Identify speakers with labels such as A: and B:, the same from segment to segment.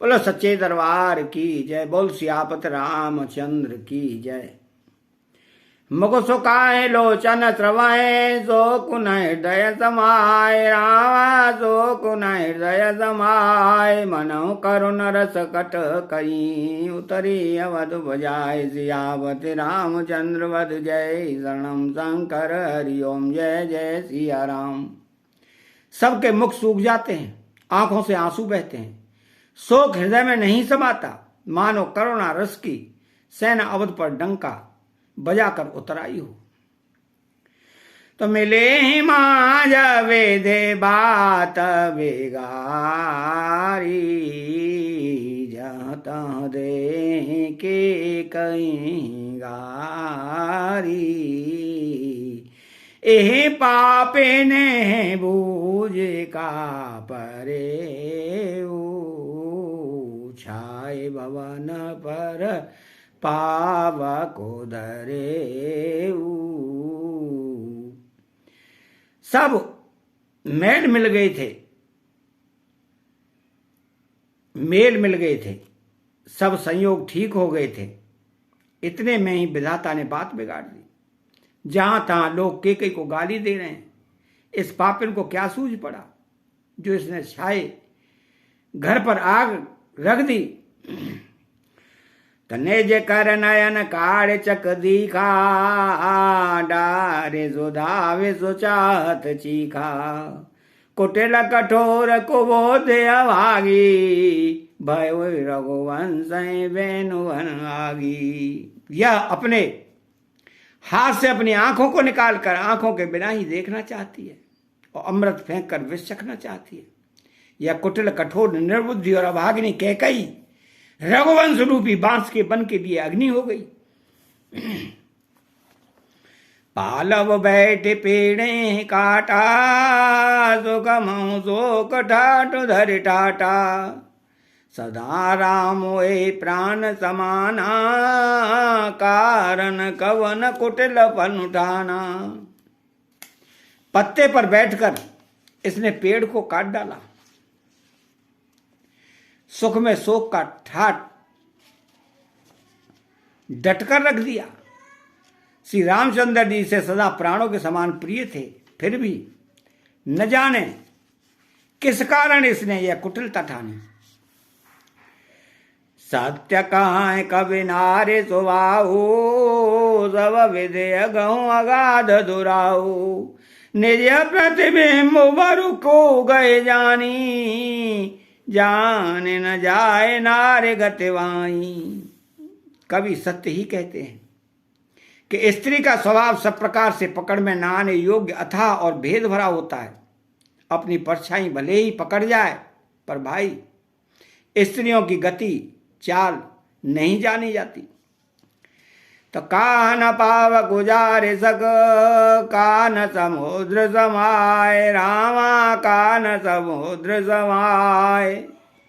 A: बोलो सच्चे दरबार की जय। बोल सियापत रामचंद्र की जय। मुख सुखाए लोचन स्रवाए सो कुन हृदय समाय रामा सो कुन हृदय समाय मनहु करुण रस कट कई उतरी अवध बजाय सियावत रामचंद्र वध जय शरणम शंकर हरिओम जय जय सिया राम। सबके मुख सूख जाते हैं, आंखों से आंसू बहते हैं, शोक हृदय में नहीं समाता, मानो करुणा रस की सेना अवध पर डंका बजाकर उतर आई हो। तो मिले ही मांझ वेदे बात बेगारी जाता दे के कहीं गारी एह पापे ने बूझ का परे छाए भवन पर पावक धरे। सब मेल मिल गए थे, सब संयोग ठीक हो गए थे। इतने में ही विधाता ने बात बिगाड़ दी। जहां तहां लोग केकई को गाली दे रहे हैं। इस पापिन को क्या सूझ पड़ा जो इसने छाए घर पर आग रख दी। तने जे कर नयन काढ़ चक दीखा डारे सुधावे सुचात चीखा कुटिल कठोर कुबोध अभागी भय रघुवंश वेणुवन आगी। यह अपने हाथ से अपनी आंखों को निकालकर आंखों के बिना ही देखना चाहती है और अमृत फेंक कर विष चखना चाहती है। यह कुटिल कठोर निर्बुद्धि और अभागिनी कैकई रघुवंश रूपी बांस के बन के लिए अग्नि हो गई। पालव बैठे पेड़े काटा सुखमऊ शोक ठाट धर टाटा सदा राम ए प्राण समाना कारण कवन कुटिल पन उठाना। पत्ते पर बैठकर इसने पेड़ को काट डाला, सुख में शोक का ठाट डटकर रख दिया। श्री रामचंद्र जी से सदा प्राणों के समान प्रिय थे, फिर भी न जाने किस कारण इसने यह कुटिलता ठानी। सत्य कहाँ कवि नारे सुबाहु सब विदय गहूं अगाध दुराहु निज प्रतिबिंब बरु को गए जानी जाने न जाए नारे गतिवाई। कवि सत्य ही कहते हैं कि स्त्री का स्वभाव सब प्रकार से पकड़ में न आने योग्य अथाह और भेद भरा होता है। अपनी परछाई भले ही पकड़ जाए पर भाई स्त्रियों की गति चाल नहीं जानी जाती। तो कान पाव गुजारे सक कान समुद्र समाय रामा कान समुद्र समाय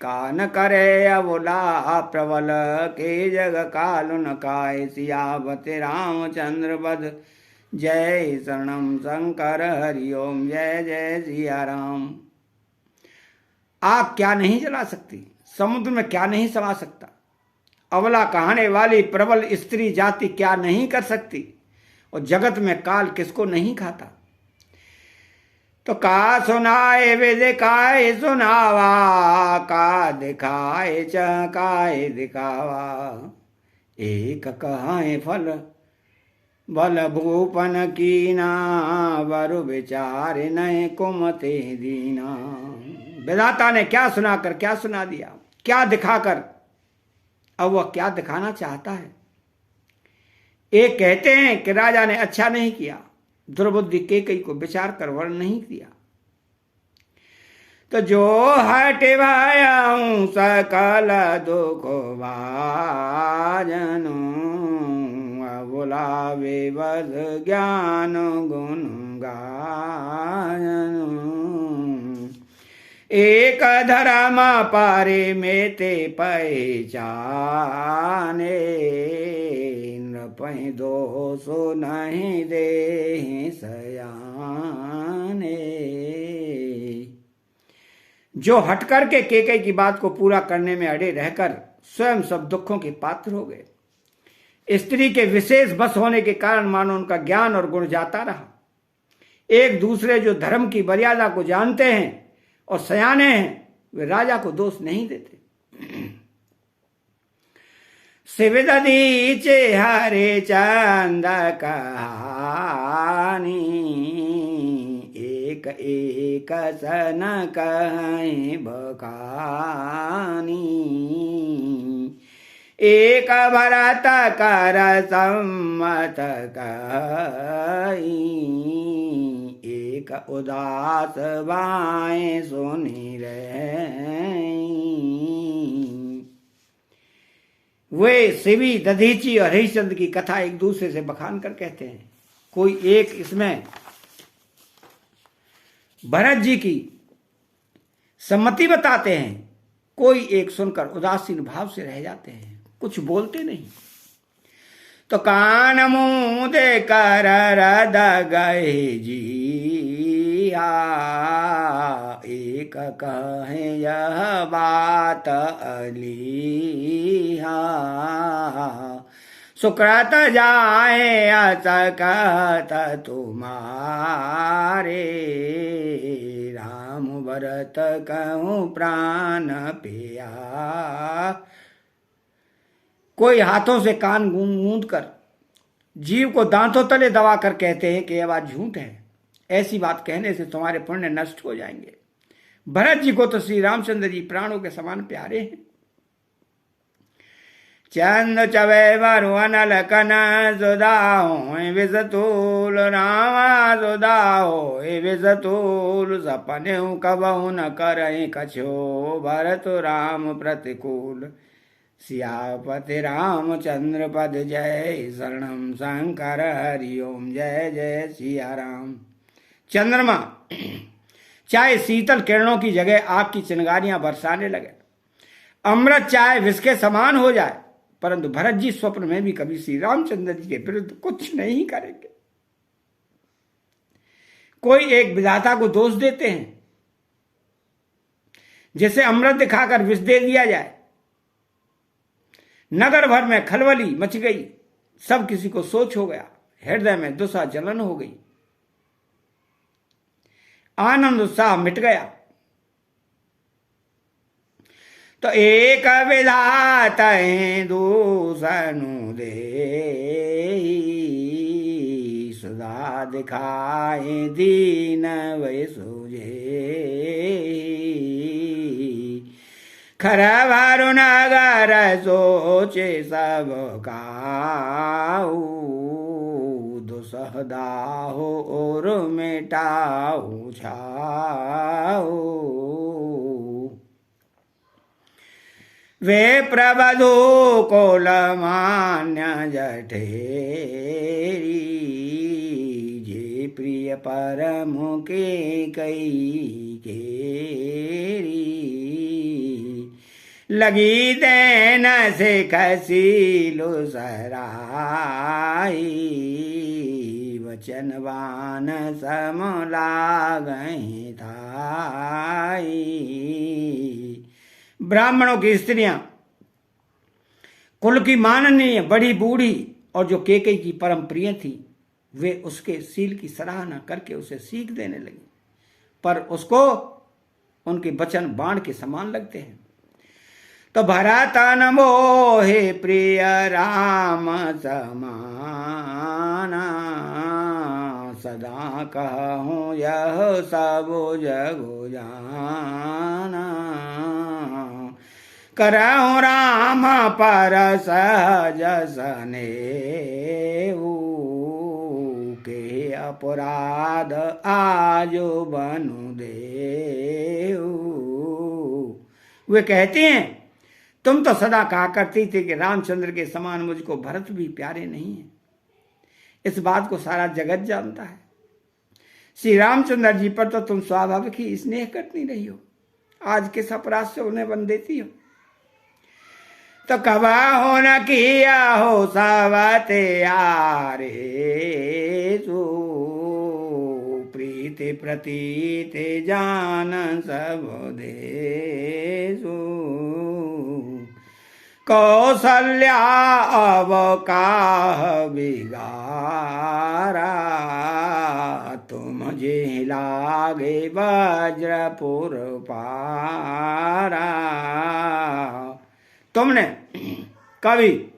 A: कान करे अबुला प्रबल के जग कालु न काय सियावत रामचंद्र वध जय शरणम शंकर हरिओम जय जय सिया राम। आग क्या नहीं जला सकती, समुद्र में क्या नहीं समा सकता, अवला कहने वाली प्रबल स्त्री जाति क्या नहीं कर सकती, और जगत में काल किसको नहीं खाता। तो का सुनाए वे दिखाए सुनावा का दिखाए चकाए दिखावा एक कहाए फल बल भूपन कीना वरु विचार नए कुमते दीना। विधाता ने क्या सुनाकर क्या सुना दिया, क्या दिखाकर, अब वह क्या दिखाना चाहता है। एक कहते हैं कि राजा ने अच्छा नहीं किया, दुर्बुद्धि केकई को विचार कर वर्ण नहीं दिया। तो जो हटवायाऊं सकल दुख भाजनु बुलावे बद ज्ञान गुण गायनु एक धर्म पारे में ते पहचाने नृपहि दोषो नहीं दे सयाने जो हट करके केकई की बात को पूरा करने में अड़े रहकर स्वयं सब दुखों के पात्र हो गए। स्त्री के विशेष बस होने के कारण मानो उनका ज्ञान और गुण जाता रहा। एक दूसरे जो धर्म की मर्यादा को जानते हैं और सयाने हैं, वे राजा को दोष नहीं देते। शिवदीचे हरे चंद कहानी, एक एक सन कहीं बखानी। एक भरत कर सम्मत कही, एक उदास बाएं सुनी रही। वे शिवी, दधीची और हरिश्चंद्र की कथा एक दूसरे से बखान कर कहते हैं। कोई एक इसमें भरत जी की सम्मति बताते हैं, कोई एक सुनकर उदासीन भाव से रह जाते हैं, कुछ बोलते नहीं। तो कान मुंह दे कर रद गए जिया, एक कहे यह बात अलीहा। सुकृत जाए असकत तुम्हारे, राम भरत कहूँ प्राण पिया। कोई हाथों से कान गूंद कर जीव को दांतों तले दबा कर कहते हैं कि यह बात झूठ है, ऐसी बात कहने से तुम्हारे पुण्य नष्ट हो जाएंगे। भरत जी को तो श्री रामचंद्र जी प्राणों के समान प्यारे हैं। चंद चवे वरुण लखन सुदाओ विषतूल, रामा सुदाओ विषतूल। सपने कबहु न करे कछो, भरत राम प्रतिकूल। सियापति रामचंद्र पद जय, शरणम शंकर हरिओम जय जय सिया राम। चंद्रमा चाहे शीतल किरणों की जगह आग की चिंगारियां बरसाने लगे, अमृत चाहे विष के समान हो जाए, परंतु भरत जी स्वप्न में भी कभी श्री रामचंद्र जी के विरुद्ध कुछ नहीं करेंगे। कोई एक विधाता को दोष देते हैं, जैसे अमृत दिखाकर विष दे दिया जाए। नगर भर में खलबली मच गई, सब किसी को सोच हो गया, हृदय में दुसा जलन हो गई, आनंद उत्साह मिट गया। तो एक विधाता दूसनु दे, सुधा दिखाए दीन वै सूझे। खरवारु नगर सोचे सब काऊ, दुसहदा हो और मिटाऊ छाऊ। वे प्रबधु कोलमान्य जठेरी, जे प्रिय परम के कई केरी। लगी देन से खसीलु सराई, वचनवान सम लागई थाई। ब्राह्मणों की स्त्रियां कुल की माननीय बड़ी बूढ़ी और जो केकई की परम प्रिय थी, वे उसके शील की सराहना करके उसे सीख देने लगी, पर उसको उनके वचन बाण के समान लगते हैं। तो भरतन मोहे प्रिय राम समाना, सदा कहूँ यह सब जगो जाना। करहु राम पर सहज सनेऊ, के अपराध आजो बनु देऊ। वे कहते हैं, तुम तो सदा कहा करती थी कि रामचंद्र के समान मुझको भरत भी प्यारे नहीं है। इस बात को सारा जगत जानता है। श्री रामचंद्र जी पर तो तुम स्वाभाविक ही स्नेह करती रही हो, आज किस अपराध से उन्हें बन देती हो। तो कबा हो न किया हो सवते यारे, प्रीत ते प्रतीते जान सब देशु कौसल्या अवकाह बिगारा तुम जे लागे वज्रपुर पारा। तुमने कभी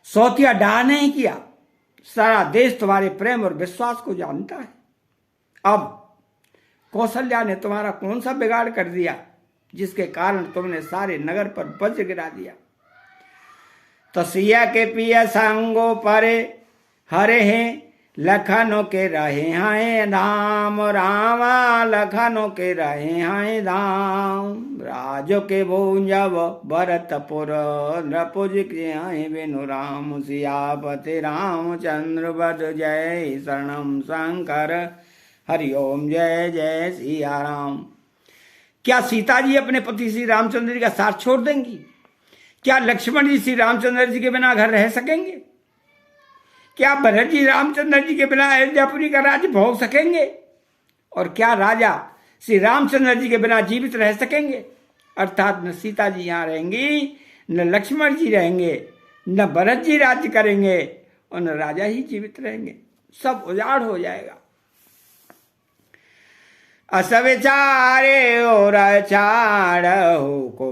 A: सौतिया डा नहीं किया, सारा देश तुम्हारे प्रेम और विश्वास को जानता है। अब कौशल्या ने तुम्हारा कौन सा बिगाड़ कर दिया जिसके कारण तुमने सारे नगर पर वज्र गिरा दिया। तो सिया के पिया संगो परे हरे हैं लखनों के रहे हैं धाम, रामा लखनों के रहे हैं धाम। राजो के भूंजब भरतपुर नृपुज के आए बिनु राम, सियापति रामचंद्र बद जय शरणम शंकर हरिओम जय जय सिया राम। क्या सीता जी अपने पति श्री रामचंद्र जी का साथ छोड़ देंगी? क्या लक्ष्मण जी श्री रामचंद्र जी के बिना घर रह सकेंगे? क्या भरत जी रामचंद्र जी के बिना अयोध्यापुरी का राज्य भोग सकेंगे? और क्या राजा श्री रामचंद्र जी के बिना जीवित रह सकेंगे? अर्थात न सीता जी यहाँ रहेंगी, न लक्ष्मण जी रहेंगे, न भरत जी राज्य करेंगे और न राजा ही जीवित रहेंगे, सब उजाड़ हो जाएगा। अस विचारे और चाड़हु को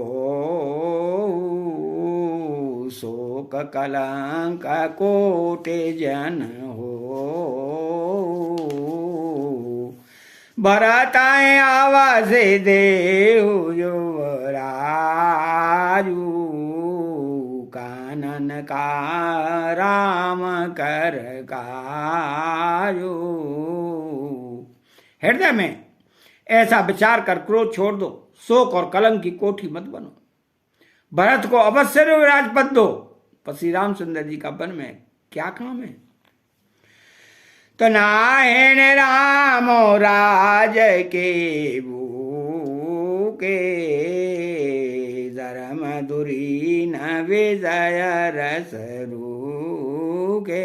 A: शोक कलंक कोटि जन हो। भरत आवास देहु युवराजु कानन का राम कर काजु। हृदय में ऐसा विचार कर क्रोध छोड़ दो, शोक और कलंक की कोठी मत बनो। भरत को अवश्य राजपद दो, पर श्री रामचंद्र जी का वन में क्या काम है? तो नाहेन राम राज के भूके धर्म दुरी न विजय रस रूके।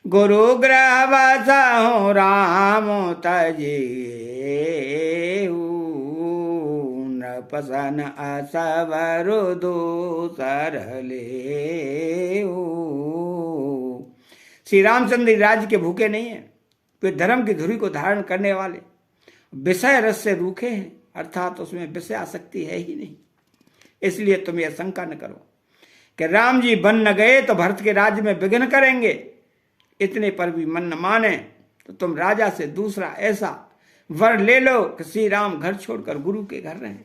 A: गुरु ग्रह बसहु राम तजे नृपसन असवर दूसर ले। श्री रामचंद्र राज्य के भूखे नहीं है, वे धर्म की धुरी को धारण करने वाले विषय रस से रूखे हैं, अर्थात उसमें विषय आसक्ति है ही नहीं। इसलिए तुम यह शंका न करो कि राम जी बन न गए तो भरत के राज्य में विघ्न करेंगे। इतने पर भी मन न माने तो तुम राजा से दूसरा ऐसा वर ले लो कि श्री राम घर छोड़कर गुरु के घर रहें।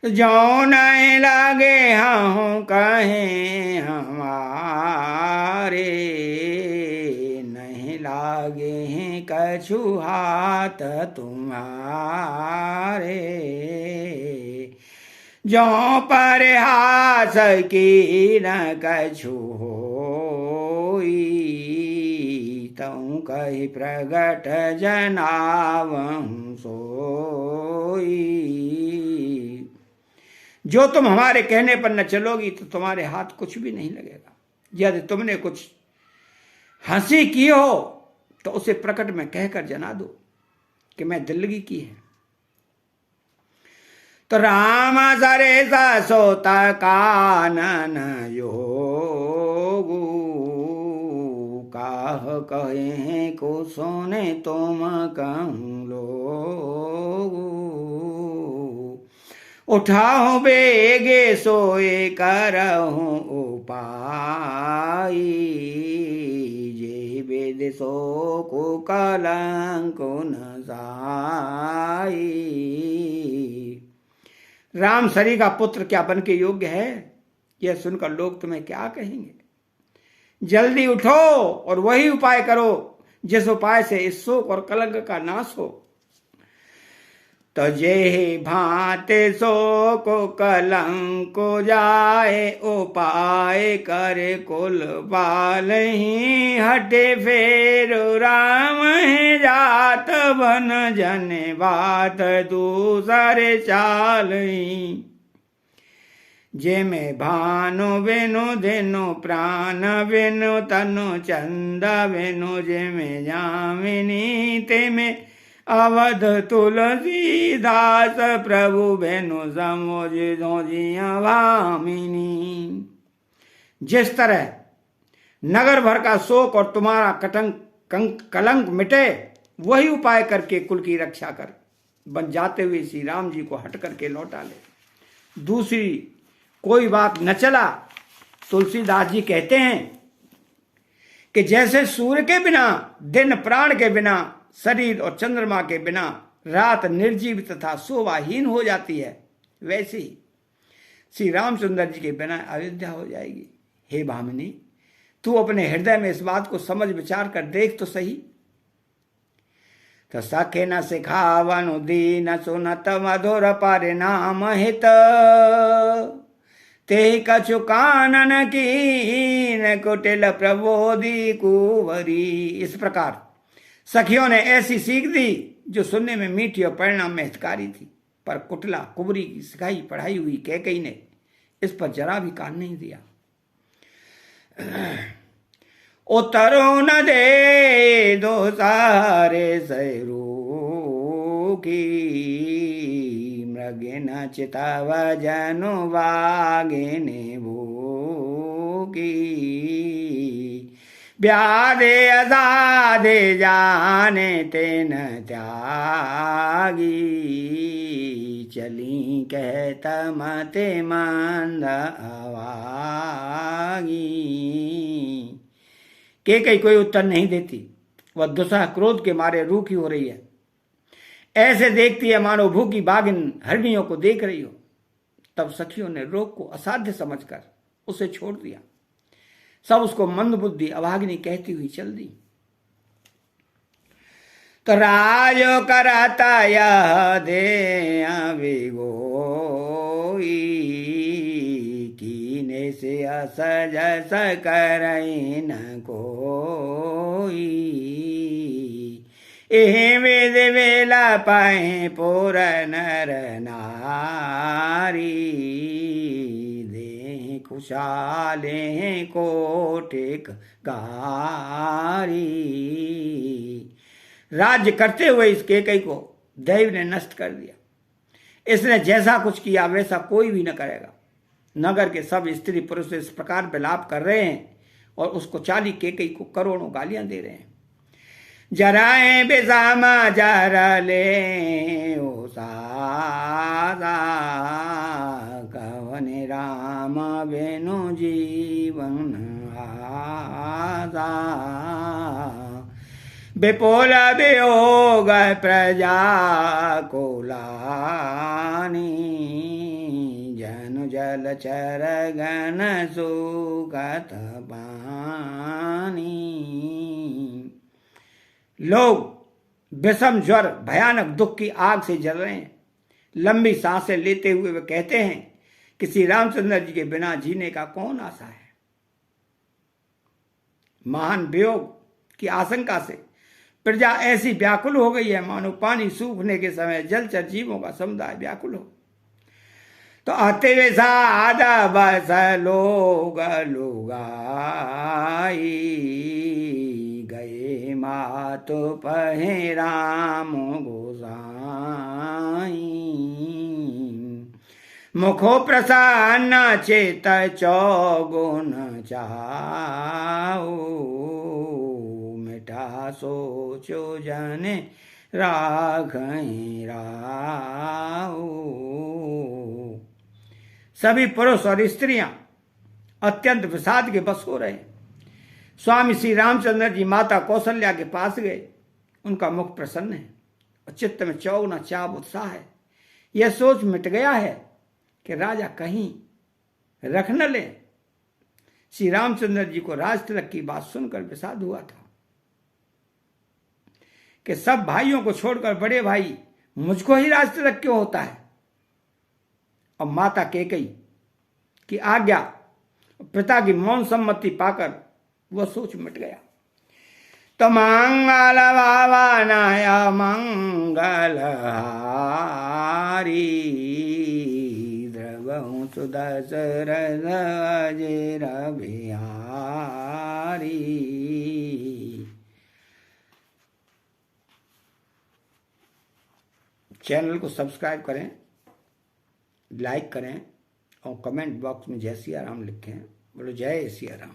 A: जो नहीं लगे हूँ कहे हमारे, नहीं लागे हैं कछु हाथ तुम्हारे। जो परिहास की न कछु होई, तऊ कही प्रगट जनावहु सोई। जो तुम हमारे कहने पर न चलोगी तो तुम्हारे हाथ कुछ भी नहीं लगेगा। यदि तुमने कुछ हंसी की हो तो उसे प्रकट में कहकर जना दो कि मैं दिल्लगी की है। तो राम सरे सोता कानन योगु, काह कहे को सोने तुम कहूँ लोगु। उठाओ बेगे सोए करहूँ उपाय, जे वेद सो को कलंक न जाई। राम सरी का पुत्र क्या बन के योग्य है? यह सुनकर लोग तुम्हें क्या कहेंगे? जल्दी उठो और वही उपाय करो जिस उपाय से इस शोक और कलंक का नाश हो। तो जे भांते शोक कलंक जाए, उपाय करे कुल बालहि। हटे फेर राम है जात बन जने बात दूसरे चालहि। जे में भानु बेनु धेनु प्राण बेनु तनु चंद बेनु जे में जामिनी ते में अवध तुलसी दास प्रभु बेनु समोज जिया भामिनी। जिस तरह नगर भर का शोक और तुम्हारा कलंक मिटे, वही उपाय करके कुल की रक्षा कर बन जाते हुए श्री राम जी को हट करके लौटा ले। दूसरी कोई बात न चला। तुलसीदास जी कहते हैं कि जैसे सूर्य के बिना दिन, प्राण के बिना शरीर और चंद्रमा के बिना रात निर्जीव तथा शोभाहीन हो जाती है, वैसे ही श्री रामचंद्र जी के बिना अयोध्या हो जाएगी। हे भामिनी, तू अपने हृदय में इस बात को समझ विचार कर देख तो सही। तो सखे न सिखावनु दीन सुनत मधुर परिणाम हित, ते कछु कानन कीन कुटिल प्रबोधि कुंवरी। इस प्रकार सखियों ने ऐसी सीख दी जो सुनने में मीठी और परिणाम में हितकारी थी, पर कुटिला कुंवरी की सिखाई पढ़ाई हुई कैकेयी ने इस पर जरा भी कान नहीं दिया। उतरो न दे दो सारे सैरू की, मृगे न चिताव जनु वागिने भूकी। ब्यादे अजादे जाने तेन त्यागी, चली कहत मते मंद अवागी। कैकेयी कोई उत्तर नहीं देती, वह दुसह क्रोध के मारे रूखी हो रही है। ऐसे देखती है मानो भूखी बागिन हरनियों को देख रही हो। तब सखियों ने रोग को असाध्य समझकर उसे छोड़ दिया। सब उसको मंदबुद्धि अभागिनी कहती हुई चल दी। तो राजो करता यह दे विगोई, कीने से असजस करई न कोई। एह वेद वेला पाए पूर नर नारी, दे खुशाले कोटिक गारी। राज्य करते हुए इस कैकेयी को दैव ने नष्ट कर दिया। इसने जैसा कुछ किया वैसा कोई भी न करेगा। नगर के सब स्त्री पुरुष इस प्रकार विलाप कर रहे हैं और उसको चाली कैकेयी को करोड़ों गालियां दे रहे हैं। जराए बेसामा जरा ले ओ सादा, कवने राम बेनु जीवन आदा। विपुल वियोग प्रजा को लानी, जन जल चर गण सुगत पानी। लोग विषम ज्वर भयानक दुख की आग से जल रहे हैं। लंबी सांसें लेते हुए वे कहते हैं कि श्री रामचंद्र जी के बिना जीने का कौन आशा है। महान वियोग की आशंका से प्रजा ऐसी व्याकुल हो गई है मानो पानी सूखने के समय जलचर जीवों का समुदाय व्याकुल हो। तो आते वे सादा बस लोग लुगाई, गए मात पहे राम गोसाई। मुखो प्रसन्न चेत चौगुन चाओ, मिठा सोचो जने राखई राओ। सभी पुरुष और स्त्रियां अत्यंत विषाद के बस हो रहे हैं। स्वामी श्री रामचंद्र जी माता कौशल्या के पास गए। उनका मुख प्रसन्न है और चित्त में चौगुना चाव उत्साह है। यह सोच मिट गया है कि राजा कहीं रख न ले। श्री रामचंद्र जी को राज तिलक की बात सुनकर विषाद हुआ था कि सब भाइयों को छोड़कर बड़े भाई मुझको ही राज तिलक क्यों होता है। और माता कैकेयी की आज्ञा, पिता की मौन सम्मति पाकर वह सोच मिट गया। तो मंगल भावनाय मंगल हारी, द्रव कहूँ सुदशरथ अजेर बिहारी। चैनल को सब्सक्राइब करें, लाइक करें और कमेंट बॉक्स में जय सिया राम लिखें। बोलो जय सिया राम।